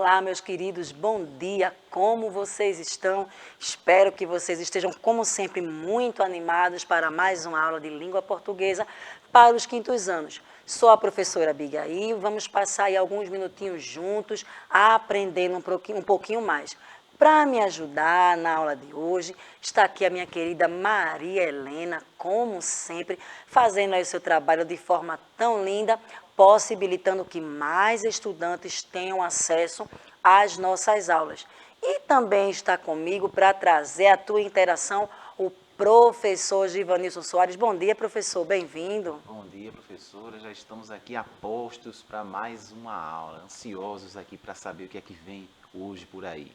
Olá, meus queridos, bom dia, como vocês estão? Espero que vocês estejam, como sempre, muito animados para mais uma aula de língua portuguesa para os quintos anos. Sou a professora Abigail, vamos passar aí alguns minutinhos juntos, aprendendo um pouquinho mais. Para me ajudar na aula de hoje, está aqui a minha querida Maria Helena, como sempre, fazendo aí o seu trabalho de forma tão linda, possibilitando que mais estudantes tenham acesso às nossas aulas. E também está comigo para trazer a tua interação o professor Givanilson Soares. Bom dia, professor, bem-vindo. Bom dia, professora. Já estamos aqui a postos para mais uma aula, ansiosos aqui para saber o que é que vem hoje por aí.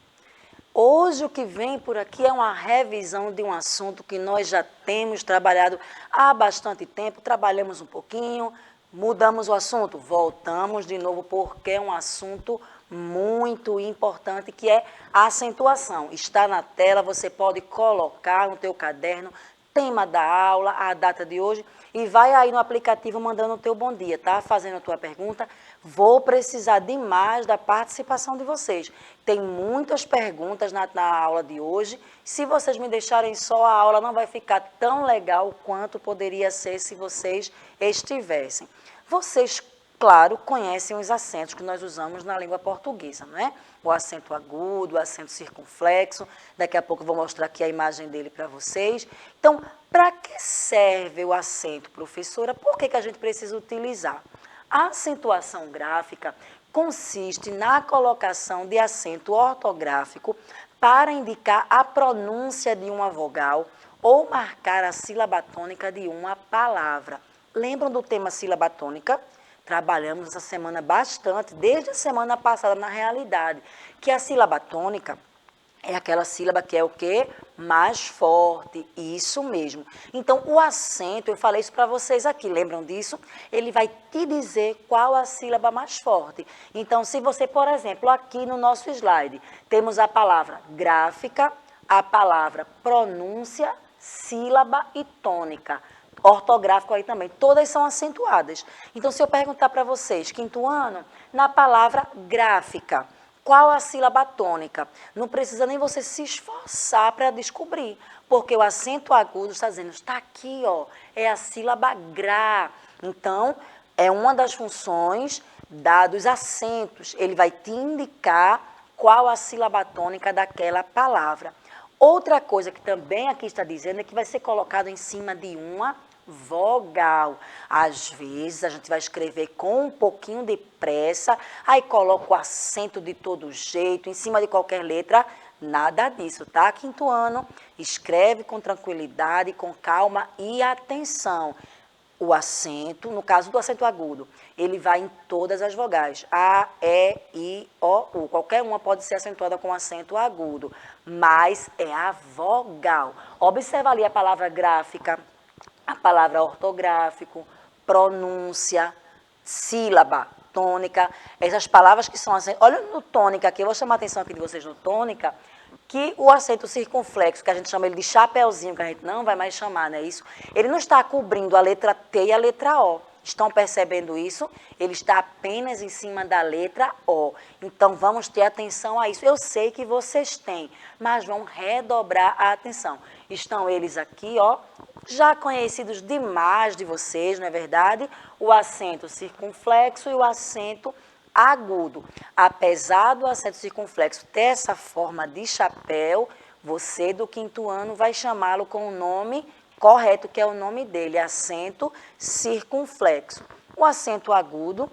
Hoje o que vem por aqui é uma revisão de um assunto que nós já temos trabalhado há bastante tempo, trabalhamos um pouquinho, mudamos o assunto, voltamos de novo porque é um assunto muito importante que é a acentuação. Está na tela, você pode colocar no teu caderno tema da aula, a data de hoje e vai aí no aplicativo mandando o teu bom dia, tá? Fazendo a tua pergunta. Vou precisar demais da participação de vocês. Tem muitas perguntas na aula de hoje. Se vocês me deixarem só, a aula não vai ficar tão legal quanto poderia ser se vocês estivessem. Vocês, claro, conhecem os acentos que nós usamos na língua portuguesa, não é? O acento agudo, o acento circunflexo. Daqui a pouco eu vou mostrar aqui a imagem dele para vocês. Então, para que serve o acento, professora? Por que a gente precisa utilizar? A acentuação gráfica consiste na colocação de acento ortográfico para indicar a pronúncia de uma vogal ou marcar a sílaba tônica de uma palavra. Lembram do tema sílaba tônica? Trabalhamos essa semana bastante, desde a semana passada na realidade, que a sílaba tônica é aquela sílaba que é o quê? Mais forte, isso mesmo. Então, o acento, eu falei isso para vocês aqui, lembram disso? Ele vai te dizer qual a sílaba mais forte. Então, se você, por exemplo, aqui no nosso slide, temos a palavra gráfica, a palavra pronúncia, sílaba e tônica. Ortográfico aí também, todas são acentuadas. Então, se eu perguntar para vocês, quinto ano, na palavra gráfica, qual a sílaba tônica? Não precisa nem você se esforçar para descobrir, porque o acento agudo está dizendo, está aqui, ó, é a sílaba gra. Então, é uma das funções dos acentos. Ele vai te indicar qual a sílaba tônica daquela palavra. Outra coisa que também aqui está dizendo é que vai ser colocado em cima de uma vogal. Às vezes a gente vai escrever com um pouquinho de pressa, aí coloca o acento de todo jeito, em cima de qualquer letra, nada disso, tá? Quinto ano, escreve com tranquilidade, com calma e atenção. O acento, no caso do acento agudo, ele vai em todas as vogais. A, E, I, O, U. Qualquer uma pode ser acentuada com acento agudo, mas é a vogal. Observa ali a palavra gráfica, a palavra ortográfico, pronúncia, sílaba, tônica, essas palavras que são acentos. Olha no tônica aqui, eu vou chamar a atenção aqui de vocês no tônica, que o acento circunflexo, que a gente chama ele de chapeuzinho, que a gente não vai mais chamar, não é isso? Ele não está cobrindo a letra T e a letra O. Estão percebendo isso? Ele está apenas em cima da letra O. Então, vamos ter atenção a isso. Eu sei que vocês têm, mas vão redobrar a atenção. Estão eles aqui, ó, já conhecidos demais de vocês, não é verdade? O acento circunflexo e o acento agudo. Apesar do acento circunflexo ter essa forma de chapéu, você do quinto ano vai chamá-lo com o nome correto, que é o nome dele, acento circunflexo. O acento agudo,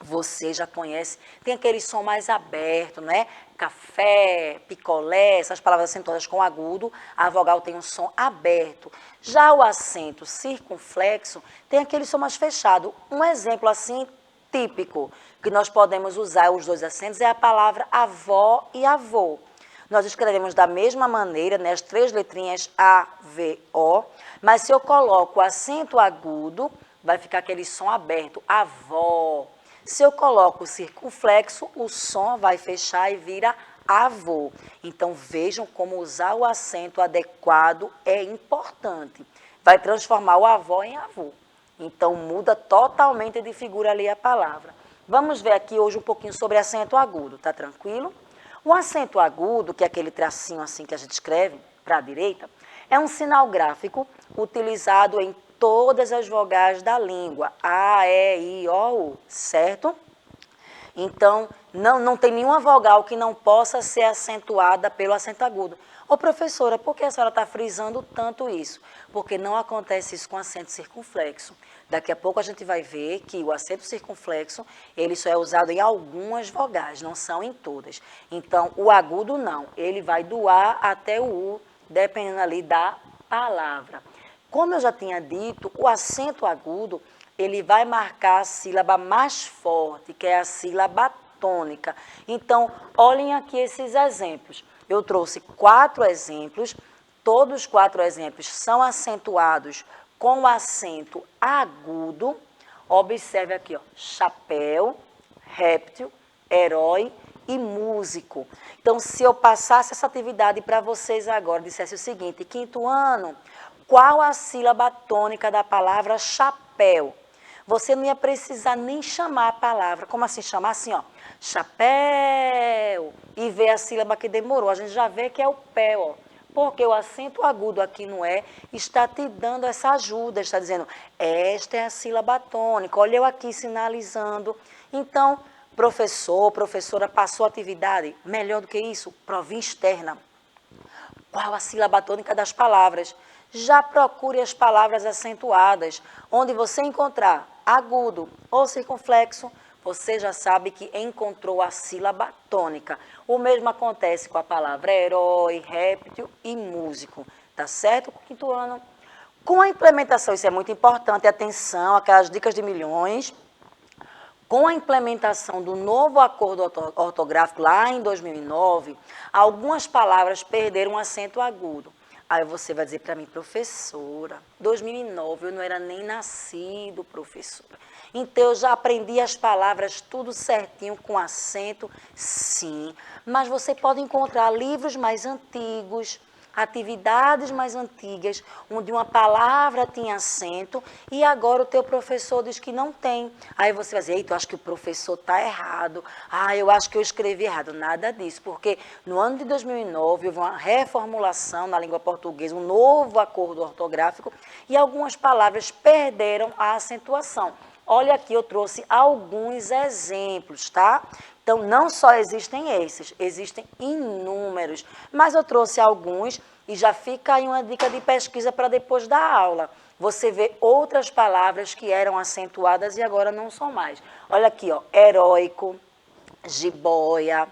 você já conhece, tem aquele som mais aberto, né? Café, picolé, essas palavras acentuadas com agudo, a vogal tem um som aberto. Já o acento circunflexo tem aquele som mais fechado. Um exemplo assim típico que nós podemos usar os dois acentos é a palavra avó e avô. Nós escrevemos da mesma maneira, né, as três letrinhas A, V, O, mas se eu coloco o acento agudo, vai ficar aquele som aberto, avó. Se eu coloco o circunflexo, o som vai fechar e vira avô. Então, vejam como usar o acento adequado é importante. Vai transformar o avó em avô. Então, muda totalmente de figura ali a palavra. Vamos ver aqui hoje um pouquinho sobre acento agudo, tá tranquilo? O acento agudo, que é aquele tracinho assim que a gente escreve para a direita, é um sinal gráfico utilizado em todas as vogais da língua, A, E, I, O, U, certo? Então, não tem nenhuma vogal que não possa ser acentuada pelo acento agudo. Ô, professora, por que a senhora está frisando tanto isso? Porque não acontece isso com acento circunflexo. Daqui a pouco a gente vai ver que o acento circunflexo, ele só é usado em algumas vogais, não são em todas. Então, o agudo não, ele vai do A até o U, dependendo ali da palavra. Como eu já tinha dito, o acento agudo, ele vai marcar a sílaba mais forte, que é a sílaba tônica. Então, olhem aqui esses exemplos. Eu trouxe 4 exemplos, todos os 4 exemplos são acentuados com o acento agudo. Observe aqui, ó, chapéu, réptil, herói e músico. Então, se eu passasse essa atividade para vocês agora, dissesse o seguinte: 5º ano, qual a sílaba tônica da palavra chapéu? Você não ia precisar nem chamar a palavra. Como assim chamar? Assim, ó, chapéu. E ver a sílaba que demorou. A gente já vê que é o pé, ó. Porque o acento agudo aqui no é está te dando essa ajuda. Está dizendo, esta é a sílaba tônica. Olha eu aqui sinalizando. Então, professor, professora, passou a atividade. Melhor do que isso, provinha externa. Qual a sílaba tônica das palavras? Já procure as palavras acentuadas. Onde você encontrar agudo ou circunflexo, você já sabe que encontrou a sílaba tônica. O mesmo acontece com a palavra herói, réptil e músico. Tá certo, 5º ano? Com a implementação, isso é muito importante, atenção, aquelas dicas de milhões. Com a implementação do novo acordo ortográfico lá em 2009, algumas palavras perderam um acento agudo. Aí você vai dizer para mim, professora, 2009 eu não era nem nascido, professora. Então eu já aprendi as palavras tudo certinho com acento, sim. Mas você pode encontrar livros mais antigos, atividades mais antigas, onde uma palavra tinha acento e agora o teu professor diz que não tem. Aí você vai dizer, eita, eu acho que o professor está errado. Ah, eu acho que eu escrevi errado. Nada disso, porque no ano de 2009 houve uma reformulação na língua portuguesa, um novo acordo ortográfico e algumas palavras perderam a acentuação. Olha aqui, eu trouxe alguns exemplos, tá? Então, não só existem esses, existem inúmeros, mas eu trouxe alguns e já fica aí uma dica de pesquisa para depois da aula. Você vê outras palavras que eram acentuadas e agora não são mais. Olha aqui, ó, heróico, jiboia,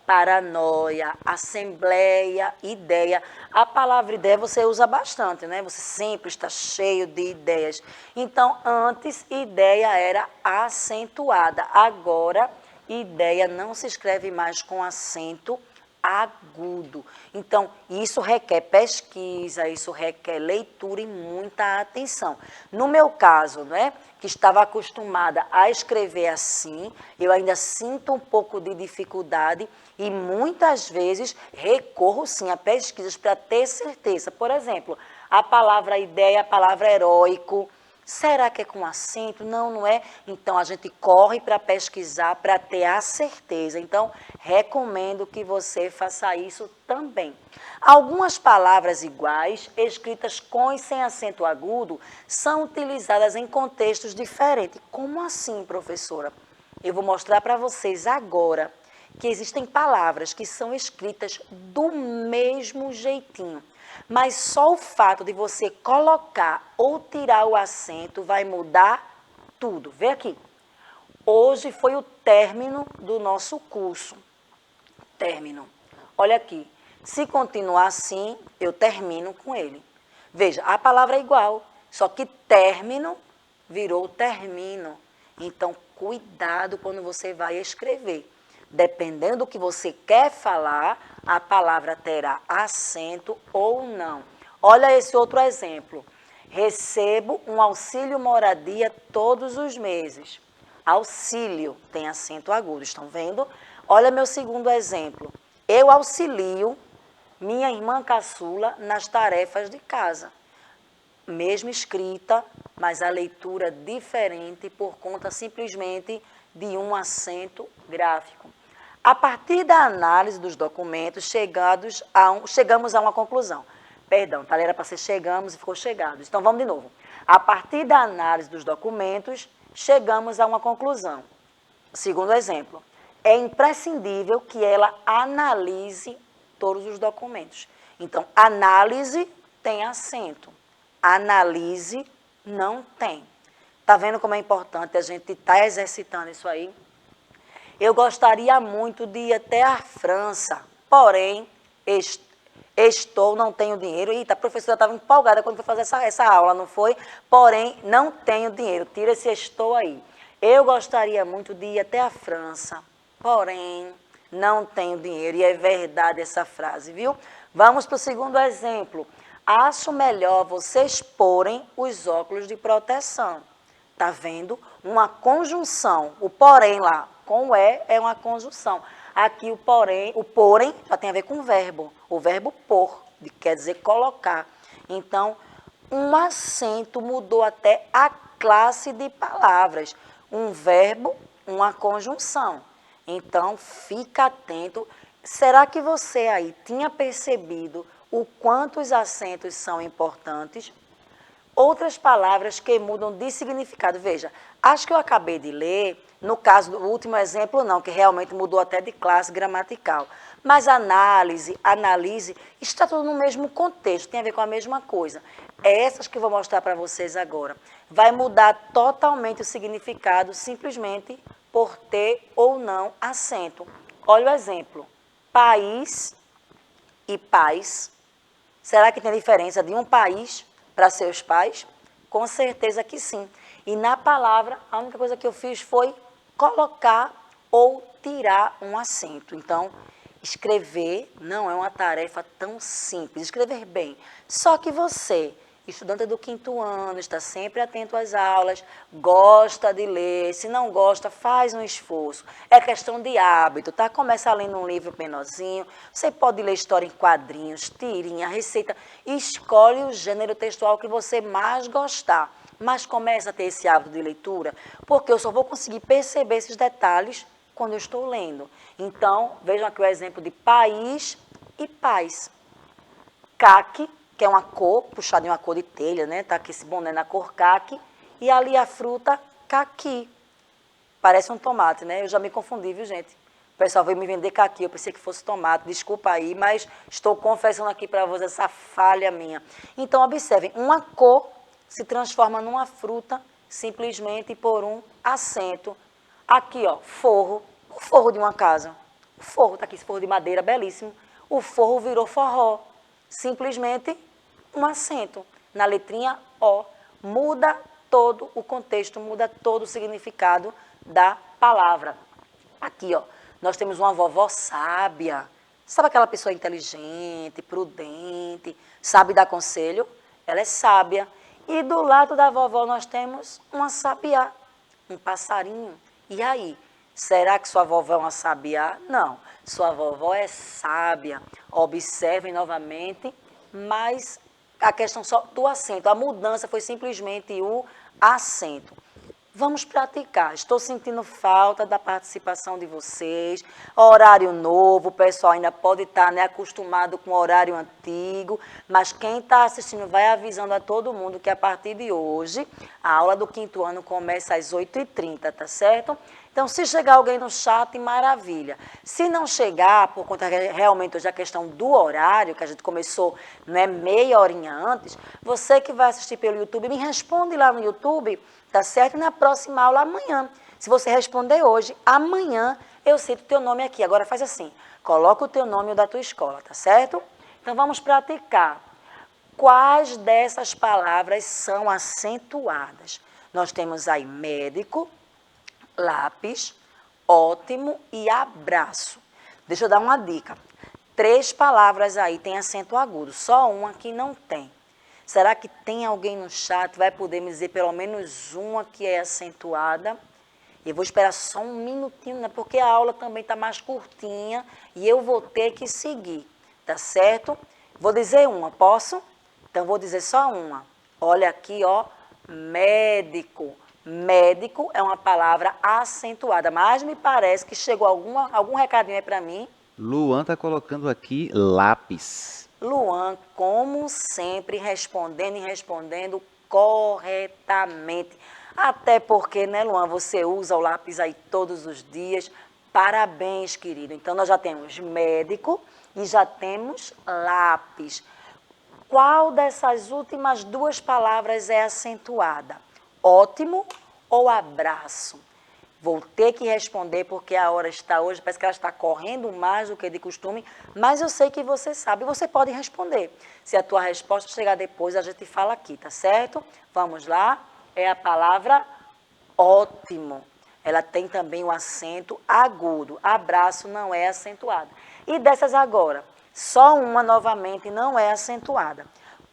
paranoia, assembleia, ideia. A palavra ideia você usa bastante, né? Você sempre está cheio de ideias. Então, antes, ideia era acentuada. Agora, ideia não se escreve mais com acento agudo. Então, isso requer pesquisa, isso requer leitura e muita atenção. No meu caso, né, que estava acostumada a escrever assim, eu ainda sinto um pouco de dificuldade e muitas vezes recorro sim a pesquisas para ter certeza. Por exemplo, a palavra ideia, a palavra heróico, será que é com acento? Não, não é. Então, a gente corre para pesquisar, para ter a certeza. Então, recomendo que você faça isso também. Algumas palavras iguais, escritas com e sem acento agudo, são utilizadas em contextos diferentes. Como assim, professora? Eu vou mostrar para vocês agora que existem palavras que são escritas do mesmo jeitinho. Mas só o fato de você colocar ou tirar o acento vai mudar tudo. Vê aqui. Hoje foi o término do nosso curso. Término. Olha aqui. Se continuar assim, eu termino com ele. Veja, a palavra é igual, só que término virou termino. Então, cuidado quando você vai escrever. Dependendo do que você quer falar, a palavra terá acento ou não. Olha esse outro exemplo. Recebo um auxílio moradia todos os meses. Auxílio tem acento agudo, estão vendo? Olha meu segundo exemplo. Eu auxilio minha irmã caçula nas tarefas de casa. Mesma escrita, mas a leitura diferente por conta simplesmente de um acento gráfico. A partir da análise dos documentos, chegamos a uma conclusão. Perdão, tá? Era para ser chegamos e ficou chegados. Então, vamos de novo. A partir da análise dos documentos, chegamos a uma conclusão. Segundo exemplo, é imprescindível que ela analise todos os documentos. Então, análise tem acento. Analise não tem. Está vendo como é importante a gente estar exercitando isso aí? Eu gostaria muito de ir até a França, porém, não tenho dinheiro. Eita, a professora estava empolgada quando foi fazer essa aula, não foi? Porém, não tenho dinheiro. Tira esse estou aí. Eu gostaria muito de ir até a França, porém, não tenho dinheiro. E é verdade essa frase, viu? Vamos para o segundo exemplo. Acho melhor vocês porem os óculos de proteção. Tá vendo? Uma conjunção. O porém lá, com o é uma conjunção. Aqui o porém, já tem a ver com o verbo. O verbo pôr, que quer dizer colocar. Então, um acento mudou até a classe de palavras. Um verbo, uma conjunção. Então, fica atento. Será que você aí tinha percebido o quanto os acentos são importantes? Outras palavras que mudam de significado. Veja, acho que eu acabei de ler, no caso do último exemplo não, que realmente mudou até de classe gramatical. Mas analise, está tudo no mesmo contexto, tem a ver com a mesma coisa. Essas que eu vou mostrar para vocês agora. Vai mudar totalmente o significado simplesmente por ter ou não acento. Olha o exemplo. País e paz. Será que tem diferença de um país para seus pais? Com certeza que sim. E na palavra, a única coisa que eu fiz foi colocar ou tirar um acento. Então, escrever não é uma tarefa tão simples. Escrever bem. Só que você, estudante do 5º ano, está sempre atento às aulas, gosta de ler. Se não gosta, faz um esforço. É questão de hábito, tá? Começa lendo um livro menorzinho. Você pode ler história em quadrinhos, tirinha, receita. Escolhe o gênero textual que você mais gostar. Mas começa a ter esse hábito de leitura, porque eu só vou conseguir perceber esses detalhes quando eu estou lendo. Então, vejam aqui o exemplo de país e paz. Caque, que é uma cor, puxada de uma cor de telha, né? Tá aqui esse boné na cor caque. E ali a fruta, caqui. Parece um tomate, né? Eu já me confundi, viu, gente? O pessoal veio me vender caqui, eu pensei que fosse tomate. Desculpa aí, mas estou confessando aqui para vocês essa falha minha. Então, observem, uma cor se transforma numa fruta simplesmente por um acento. Aqui, ó, forro. O forro de uma casa. O forro, tá aqui, esse forro de madeira, belíssimo. O forro virou forró. Simplesmente um acento. Na letrinha O. Muda todo o contexto, muda todo o significado da palavra. Aqui, ó, nós temos uma vovó sábia. Sabe aquela pessoa inteligente, prudente, sabe dar conselho? Ela é sábia. E do lado da vovó nós temos uma sabiá, um passarinho. E aí, será que sua vovó é uma sabiá? Não, sua vovó é sábia. Observem novamente, mas a questão só do acento. A mudança foi simplesmente o acento. Vamos praticar. Estou sentindo falta da participação de vocês. Horário novo, o pessoal ainda pode estar, né, acostumado com o horário antigo, mas quem está assistindo vai avisando a todo mundo que a partir de hoje, a aula do 5º ano começa às 8h30, tá certo? Então, se chegar alguém no chat, maravilha. Se não chegar, por conta realmente hoje a questão do horário, que a gente começou, né, meia horinha antes, você que vai assistir pelo YouTube, me responde lá no YouTube, tá certo? E na próxima aula, amanhã. Se você responder hoje, amanhã eu cito o teu nome aqui. Agora faz assim, coloca o teu nome e o da tua escola, tá certo? Então, vamos praticar. Quais dessas palavras são acentuadas? Nós temos aí médico, lápis, ótimo e abraço. Deixa eu dar uma dica. 3 palavras aí tem acento agudo, só uma que não tem. Será que tem alguém no chat que vai poder me dizer pelo menos uma que é acentuada? Eu vou esperar só um minutinho, né? Porque a aula também está mais curtinha e eu vou ter que seguir, tá certo? Vou dizer uma, posso? Então, vou dizer só uma. Olha aqui, ó, médico. Médico é uma palavra acentuada, mas me parece que chegou algum recadinho aí para mim. Luan está colocando aqui lápis. Luan, como sempre, respondendo e respondendo corretamente. Até porque, né, Luan, você usa o lápis aí todos os dias. Parabéns, querido. Então, nós já temos médico e já temos lápis. Qual dessas últimas duas palavras é acentuada? Ótimo ou abraço? Vou ter que responder porque a hora está hoje, parece que ela está correndo mais do que de costume, mas eu sei que você sabe, você pode responder. Se a tua resposta chegar depois, a gente fala aqui, tá certo? Vamos lá, é a palavra ótimo. Ela tem também o acento agudo, abraço não é acentuado. E dessas agora, só uma novamente não é acentuada.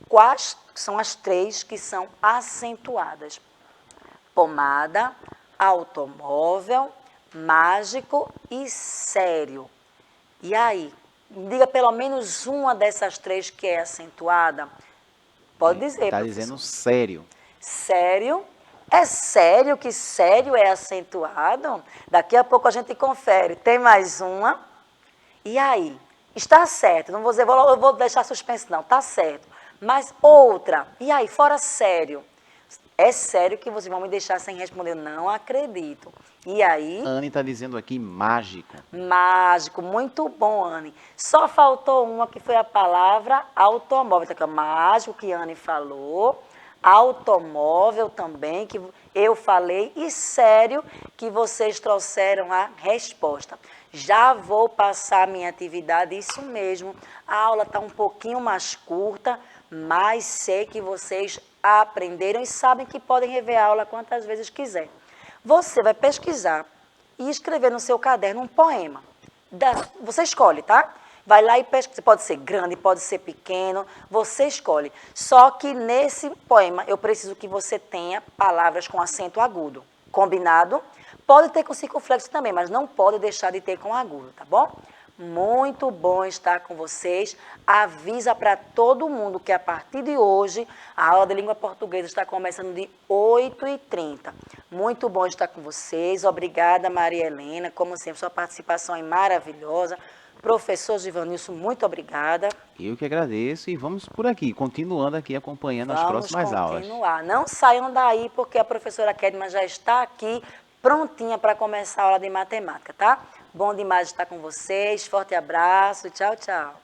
Quais são as três que são acentuadas? Pomada, automóvel, mágico e sério. E aí, diga pelo menos uma dessas três que é acentuada. Pode dizer, Está professor. dizendo sério. Sério? É sério que sério é acentuado? Daqui a pouco a gente confere. Tem mais uma? E aí? Está certo, não vou dizer, eu vou deixar suspense não, está certo. Mas outra, e aí, fora sério? É sério que vocês vão me deixar sem responder? Não acredito. E aí? Anne está dizendo aqui mágico. Mágico, muito bom, Anne. Só faltou uma que foi a palavra automóvel. Então, mágico, que a Anne falou. Automóvel também, que eu falei. E sério, que vocês trouxeram a resposta. Já vou passar a minha atividade, isso mesmo. A aula está um pouquinho mais curta, mas sei que vocês aprenderam e sabem que podem rever a aula quantas vezes quiser. Você vai pesquisar e escrever no seu caderno um poema. Você escolhe, tá? Vai lá e pesquisa. Pode ser grande, pode ser pequeno, você escolhe. Só que nesse poema eu preciso que você tenha palavras com acento agudo. Combinado? Pode ter com circunflexo também, mas não pode deixar de ter com agudo, tá bom? Muito bom estar com vocês. Avisa para todo mundo que a partir de hoje a aula de língua portuguesa está começando de 8h30. Muito bom estar com vocês. Obrigada, Maria Helena. Como sempre, sua participação é maravilhosa. Professor Givanilson, muito obrigada. Eu que agradeço e vamos por aqui, continuando aqui acompanhando as próximas aulas. Vamos continuar. Não saiam daí porque a professora Kedma já está aqui prontinha para começar a aula de matemática, tá? Bom demais estar com vocês. Forte abraço. Tchau, tchau.